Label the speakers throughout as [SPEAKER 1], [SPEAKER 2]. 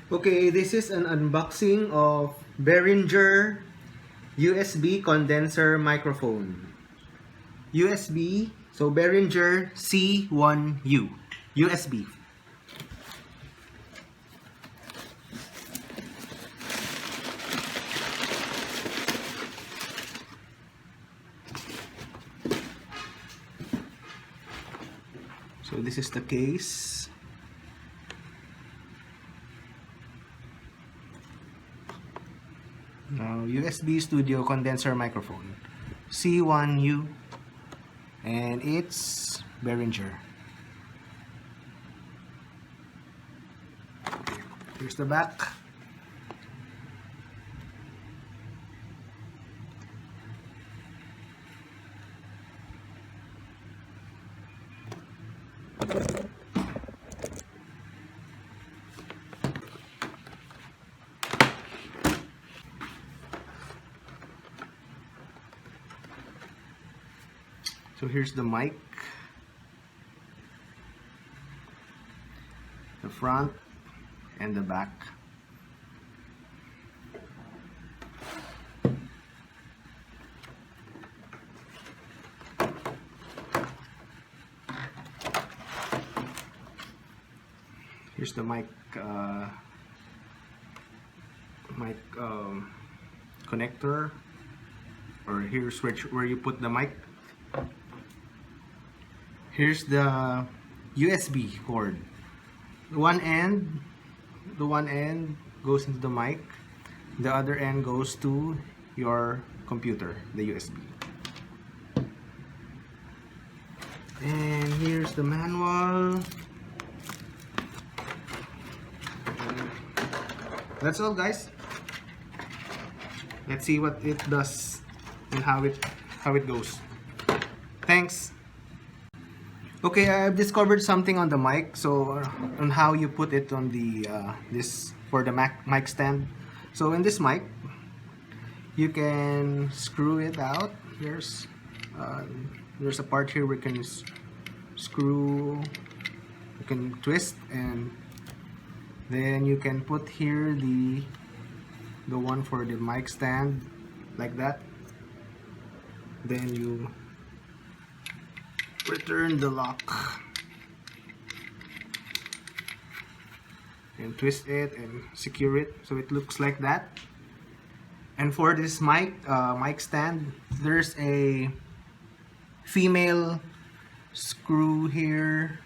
[SPEAKER 1] Okay, this is an unboxing of Behringer USB condenser microphone. USB, so Behringer C-1U USB. So this is the case. Now, USB studio condenser microphone C-1U, and it's Behringer. Here's the back. So here's the mic, the front and the back. Here's the mic connector, or here's where you put the mic. Here's the USB cord. The one end goes into the mic. The other end goes to your computer, the USB. And here's the manual. That's all, guys. Let's see what it does and how it goes. Thanks. Okay, I've discovered something on the mic, so on how you put it on the this for the mic stand. So in this mic, you can screw it out. There's a part here where you can screw, you can twist, and then you can put here the one for the mic stand, like that. Then you return the lock and twist it and secure it so it looks like that. And for this mic stand, there's a female screw here.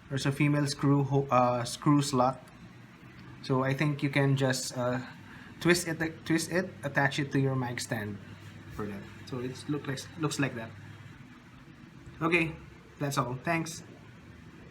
[SPEAKER 1] There's a female screw slot, so I think you can just twist it, attach it to your mic stand for that. So it looks like that. Okay, that's all. Thanks.